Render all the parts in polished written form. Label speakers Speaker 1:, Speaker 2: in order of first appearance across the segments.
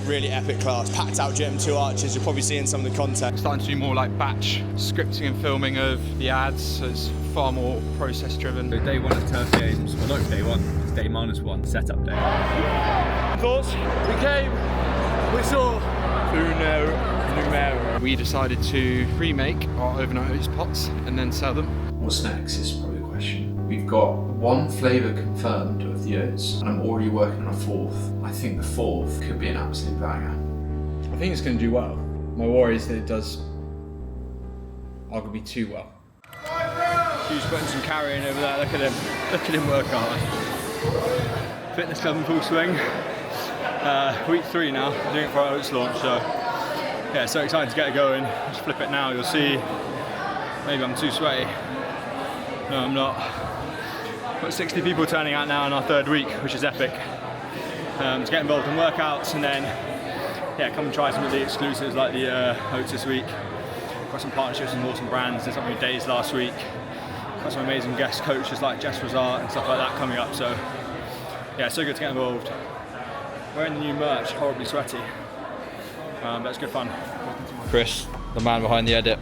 Speaker 1: really epic class. Packed out gym, 2 arches, you'll probably see in some of the content.
Speaker 2: Starting to do more like batch scripting and filming of the ads, so it's far more process driven.
Speaker 3: So day 1 of Turf Games, well not day 1, it's day -1, setup day.
Speaker 2: Thoughts? We came, we saw Numero. We decided to remake our overnight oats pots and then sell them.
Speaker 4: What's next is probably the question. We've got 1 flavour confirmed of the oats, and I'm already working on a 4th. I think the 4th could be an absolute banger.
Speaker 2: I think it's going to do well. My worry is that it does arguably too well.
Speaker 3: Hugh's putting some carrying over there, look at him work hard. Fitness club in full swing. Week 3 now, doing it for our oats launch, so yeah, so excited to get it going. Just flip it now, you'll see. Maybe I'm too sweaty. No, I'm not. Got 60 people turning out now in our 3rd week, which is epic. To get involved in workouts and then, yeah, come and try some of the exclusives like the oats this week. Got some partnerships with awesome brands. Did some of days last week. Got some amazing guest coaches like Jess Rosart and stuff like that coming up. So, yeah, so good to get involved. Wearing the new merch, horribly sweaty, but it's good fun.
Speaker 1: Chris, the man behind the edit.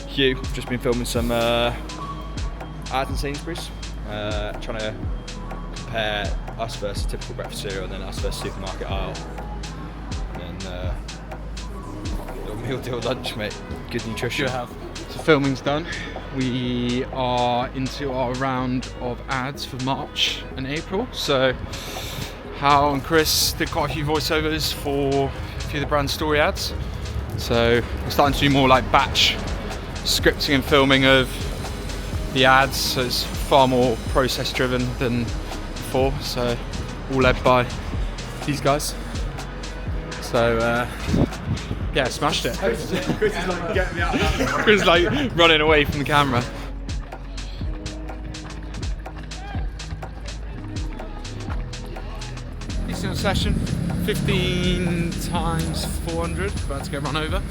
Speaker 1: Hugh, just been filming some ads in Sainsbury's, trying to compare us versus typical breakfast cereal and then us versus supermarket aisle. And then little meal deal lunch, mate. Good nutrition.
Speaker 2: Good health. So filming's done. We are into our round of ads for March and April. So Hal and Chris did quite a few voiceovers for a few of the brand story ads. So we're starting to do more like batch scripting and filming of the ads, so it's far more process driven than before, so all led by these guys. So yeah, smashed it.
Speaker 1: Chris is like, get me out of that.
Speaker 2: Chris is like running away from the camera. Decent session, 15 times 400, about to get run over.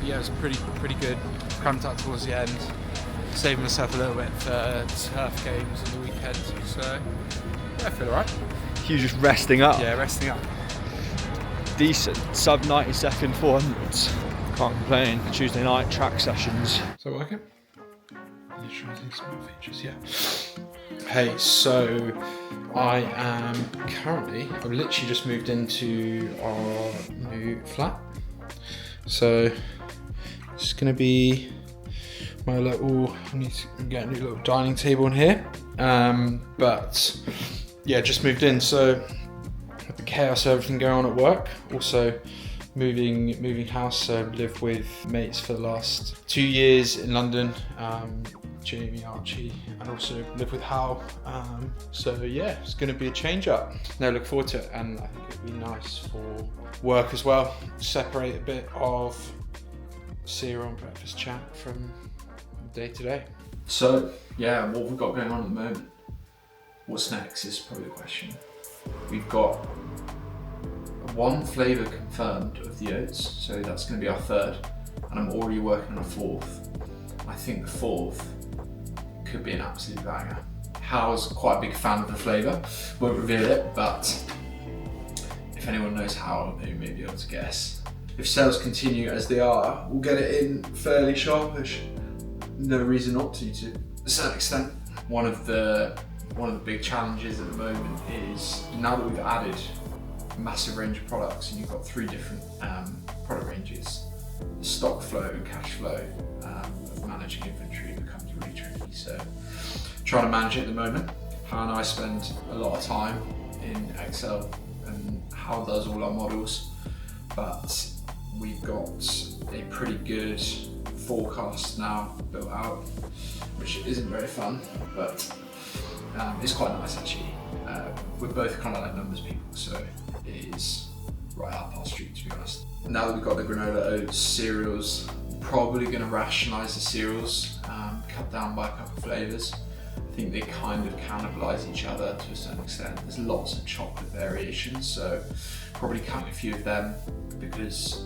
Speaker 2: Yeah, it was pretty good. Cramped out towards the end, saving myself a little bit for Turf Games on the weekend. So yeah, I feel alright.
Speaker 1: Hugh's just resting up.
Speaker 2: Yeah, resting up.
Speaker 1: Decent, sub 90-second 400s. Can't complain. Tuesday night track sessions.
Speaker 2: Is that working? Initializing smart features, yeah. Hey, so I am currently, I've literally just moved into our new flat. So it's going to be my little, I need to get a new little dining table in here. But yeah, just moved in, so with the chaos of everything going on at work, also moving house, so lived with mates for the last 2 years in London, Jamie, Archie, and also live with Hal. So yeah, it's going to be a change up. No, look forward to it, and I think it'd be nice for work as well. Separate a bit of cereal and breakfast chat from day to day.
Speaker 4: So yeah, what we've got going on at the moment. What's next is probably the question. We've got 1 flavour confirmed of the oats, so that's going to be our 3rd, and I'm already working on a 4th. I think the 4th could be an absolute banger. Hal's quite a big fan of the flavour, won't reveal it, but if anyone knows Hal, they may be able to guess. If sales continue as they are, we'll get it in fairly sharpish. No reason not to a certain extent. One of the big challenges at the moment is, now that we've added a massive range of products and you've got 3 different product ranges, the stock flow and cash flow of managing inventory becomes really tricky. So trying to manage it at the moment. Hal and I spend a lot of time in Excel, and Hal does all our models, but we've got a pretty good forecast now built out, which isn't very fun, but it's quite nice actually. We're both kind of like numbers people, so it is right up our street, to be honest. Now that we've got the granola oats cereals, probably going to rationalise the cereals, cut down by a couple of flavours. I think they kind of cannibalise each other to a certain extent. There's lots of chocolate variations, so probably cutting a few of them, because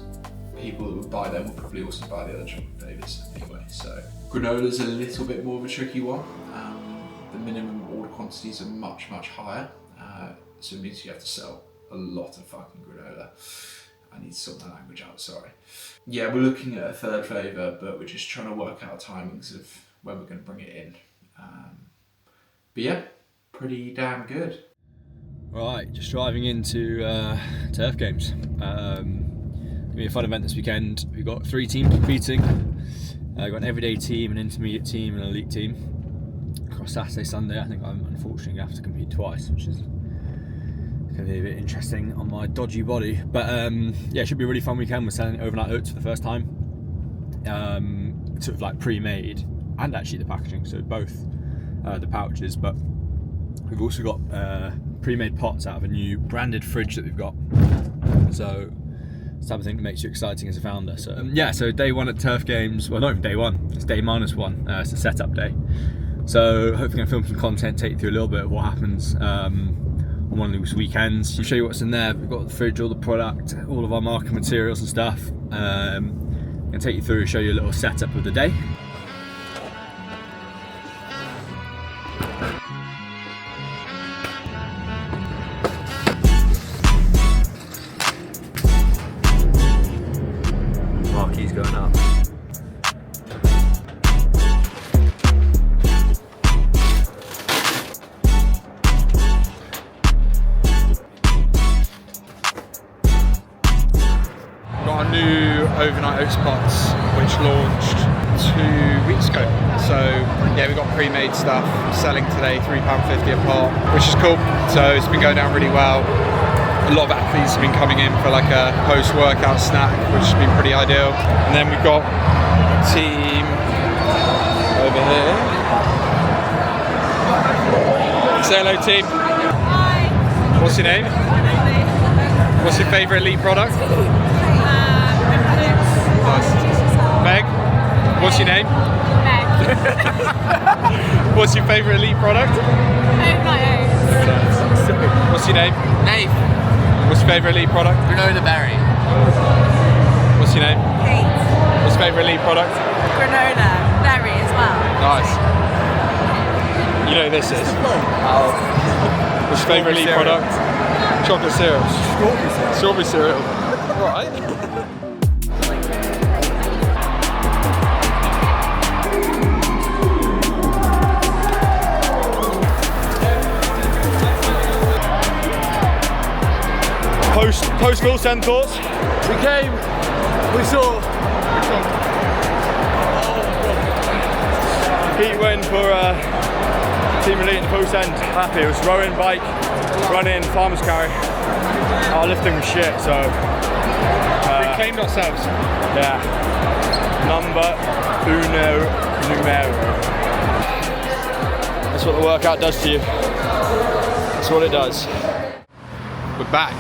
Speaker 4: people that would buy them will probably also buy the other chocolate flavours anyway. So granola's a little bit more of a tricky one. The minimum order quantities are much higher, so it means you have to sell a lot of fucking granola. I need to sort my language out, sorry. Yeah, we're looking at a third flavour, but we're just trying to work out timings of when we're going to bring it in. But yeah, pretty damn good.
Speaker 3: Right, just driving into Turf Games. Gonna be a fun event this weekend. We've got 3 teams competing. We've got an everyday team, an intermediate team, and an elite team. Across Saturday, Sunday, I think I'm unfortunately gonna have to compete twice, which is gonna be a bit interesting on my dodgy body. But yeah, it should be a really fun weekend. We're selling overnight oats for the first time. Sort of like pre-made and actually the packaging, so both the pouches, but we've also got pre-made pots out of a new branded fridge that we've got. So it's the type of thing that makes you exciting as a founder. So yeah, so day 1 at Turf Games, well not even day 1, it's day -1, it's a setup day. So hopefully I'm gonna film some content, take you through a little bit of what happens on one of these weekends. I'll show you what's in there. We've got the fridge, all the product, all of our marketing materials and stuff. I'm gonna take you through and show you a little setup of the day. Marquee's going up.
Speaker 2: Got our new overnight oats pots, which launched 2 weeks ago. So yeah, we got pre-made stuff selling today, £3.50 a pot, which is cool. So it's been going down really well. A lot of athletes have been coming in for like a post-workout snack, which has been pretty ideal. And then we've got a team over here. Say hello, team.
Speaker 5: Hi.
Speaker 2: What's your name? What's your favourite elite product? Nice. Meg, what's your name?
Speaker 5: Meg.
Speaker 2: What's your favourite elite product? What's your name?
Speaker 6: Nate,
Speaker 2: What's your favourite elite product?
Speaker 6: granola berry.
Speaker 2: What's your name?
Speaker 5: Kate.
Speaker 2: What's your favourite elite product?
Speaker 5: Granola berry as well.
Speaker 2: Nice. You know who this is? What's your favourite elite product? Chocolate cereal. Strawberry cereal. Right.
Speaker 3: Post Phil Sen thoughts?
Speaker 6: We came, we saw.
Speaker 3: Heat win for Team Elite and Full Send. Happy. It was rowing, bike, running, farmer's carry. Our lifting was shit, so
Speaker 2: We claimed ourselves.
Speaker 3: yeah. Numero. That's what the workout does to you. That's what it does.
Speaker 2: We're back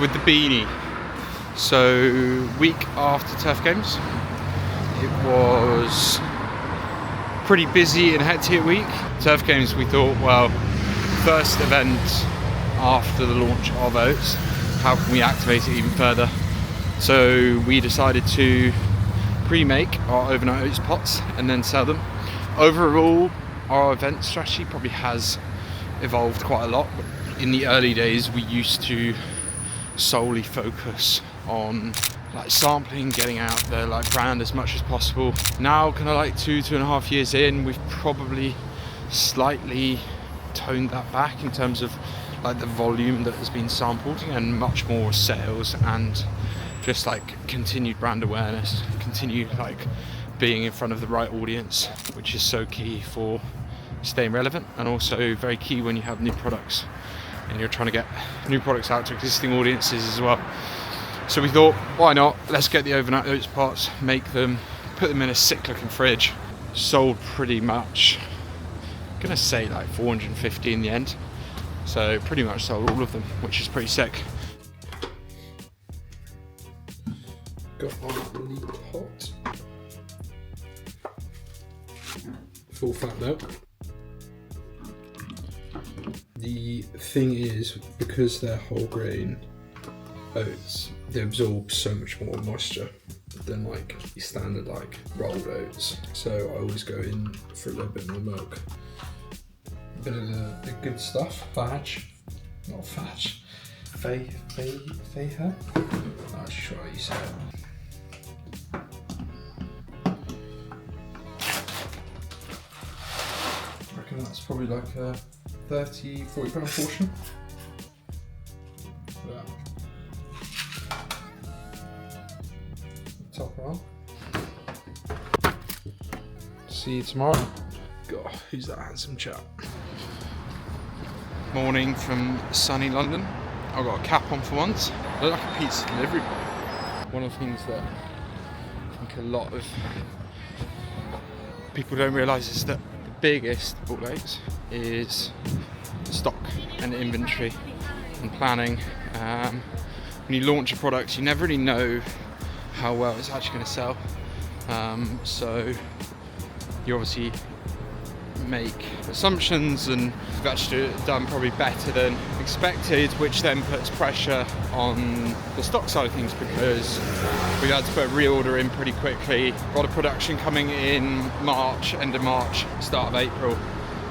Speaker 2: with the beanie. So week after Turf Games, it was pretty busy and hectic week. Turf Games, we thought, well, first event after the launch of oats, how can we activate it even further? So we decided to pre-make our overnight oats pots and then sell them. Overall, our event strategy probably has evolved quite a lot. In the early days, we used to solely focus on like sampling, getting out there, like brand as much as possible. Now, kind of like 2.5 years in, we've probably slightly toned that back in terms of like the volume that has been sampled, and much more sales and just like continued brand awareness, continued like being in front of the right audience, which is so key for staying relevant, and also very key when you have new products and you're trying to get new products out to existing audiences as well. So we thought, why not? Let's get the overnight oats pots, make them, put them in a sick looking fridge. Sold pretty much, I'm gonna say like 450 in the end. So pretty much sold all of them, which is pretty sick. Got our elite pot. Full fat milk. The thing is, because they're whole grain oats, they absorb so much more moisture than like your standard like rolled oats. So I always go in for a little bit more milk. A bit of the good stuff, fudge, not fudge, Feiha? Not sure how you say it. I reckon that's probably like a 30-40 pound portion. Top roll. See you tomorrow. God, who's that handsome chap? Morning from sunny London. I've got a cap on for once. I look like a pizza delivery boy. One of the things that I think a lot of people don't realise is that the biggest ball aches is stock and inventory and planning. When you launch a product, you never really know how well it's actually going to sell. So you obviously make assumptions, and you've actually done probably better than expected, which then puts pressure on the stock side of things, because we had to put a reorder in pretty quickly. Got a production coming in March, end of March, start of April.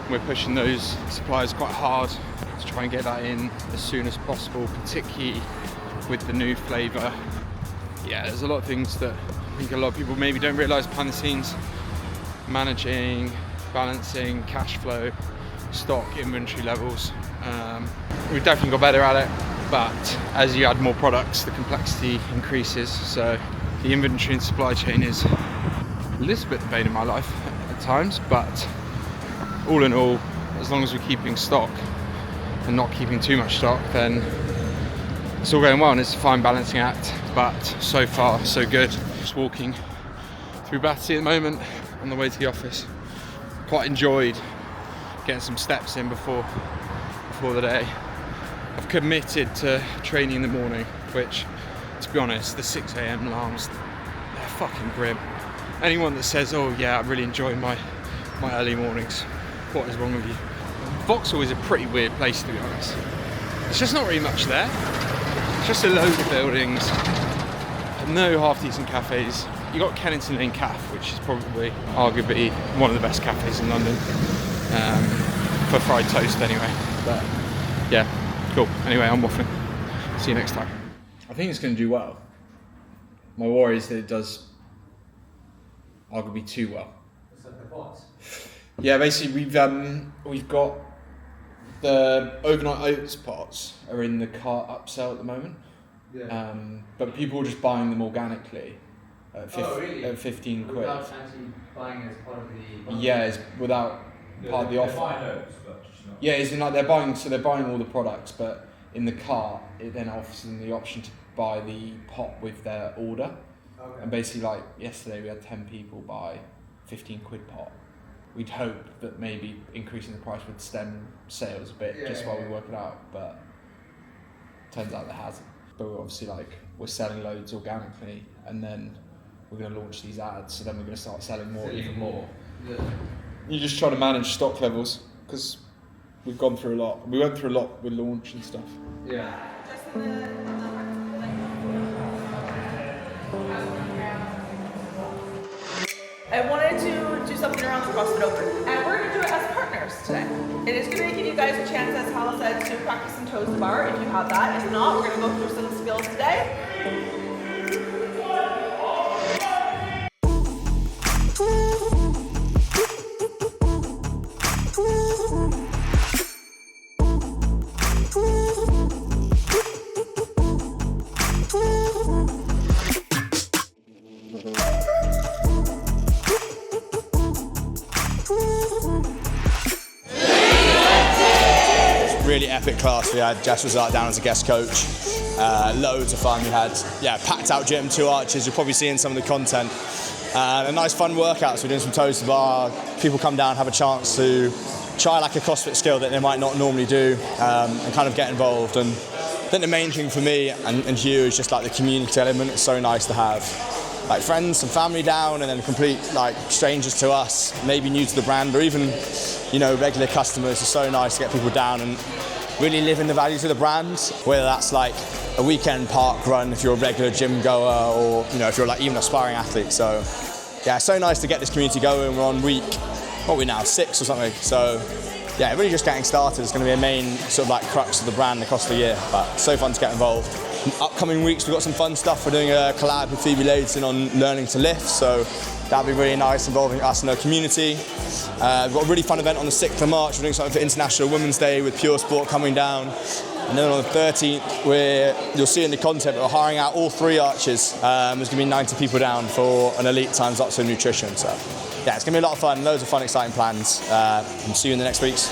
Speaker 2: We're pushing those suppliers quite hard to try and get that in as soon as possible, particularly with the new flavour. Yeah, there's a lot of things that I think a lot of people maybe don't realise behind the scenes. Managing, balancing cash flow, stock, inventory levels. We've definitely got better at it, but as you add more products, the complexity increases. So the inventory and supply chain is a little bit the bane of my life at times, but all in all, as long as we're keeping stock and not keeping too much stock, then it's all going well, and it's a fine balancing act. But so far, so good. Just walking through Battersea at the moment on the way to the office. Quite enjoyed getting some steps in before the day. I've committed to training in the morning, which, to be honest, the 6 a.m. alarms, they're fucking grim. Anyone that says, oh yeah, I really enjoy my early mornings, what is wrong with you? Vauxhall is a pretty weird place, to be honest. There's just not really much there. It's just a load of buildings, no half decent cafes. You got Kennington Lane Cafe, which is probably arguably one of the best cafes in London, for fried toast anyway. But yeah, cool. Anyway, I'm waffling. See you next time. I think it's going to do well. My worry is that it does arguably too well. Yeah, basically we've got the overnight oats pots are in the cart upsell at the moment. Yeah. But people are just buying them organically at 15 quid.
Speaker 7: Without actually buying as part of the...
Speaker 2: Yeah, it's without part of the offer.
Speaker 7: Oats, but just not.
Speaker 2: Yeah, it's in like they're buying all the products, but in the cart it then offers them the option to buy the pot with their order. Okay. And basically, like yesterday we had 10 people buy 15 quid pot. We'd hope that maybe increasing the price would stem sales a bit while we work it out, but turns out there hasn't. But we're obviously we're selling loads organically, and then we're going to launch these ads, so then we're going to start selling more, even more. Yeah. You just try to manage stock levels, because we've gone through a lot. We went through a lot with launch and stuff.
Speaker 7: Yeah.
Speaker 5: I wanted to do something around the CrossFit Open, and we're going to do it as partners today. It is going to give you guys a chance, as Hala said, to practice some toes to bar if you have that. If not, we're going to go through some skills today.
Speaker 8: Really epic class. We had Jess was down as a guest coach. Loads of fun. We had packed out gym, 2 arches. You'll probably see in some of the content. A nice fun workout. So we're doing some toes to bar. People come down, have a chance to try a CrossFit skill that they might not normally do, and kind of get involved. And I think the main thing for me and Hugh is just the community element. It's so nice to have friends and family down, and then complete strangers to us, maybe new to the brand, or even regular customers. It's so nice to get people down and really live in the values of the brand, whether that's a weekend park run if you're a regular gym goer, or if you're even an aspiring athlete. So yeah, it's so nice to get this community going. We're on week, what are we now, 6 or something. So yeah, really just getting started. It's going to be a main sort of like crux of the brand across the year, but so fun to get involved. In upcoming weeks, we've got some fun stuff. We're doing a collab with Phoebe Layton on learning to lift, so that'll be really nice, involving us and our community. We've got a really fun event on the 6th of March. We're doing something for International Women's Day with Pure Sport coming down. And then on the 13th, you'll see in the content, we're hiring out all 3 archers. There's going to be 90 people down for an ELEAT times Oxford nutrition. So yeah, it's going to be a lot of fun, loads of fun, exciting plans. And see you in the next weeks.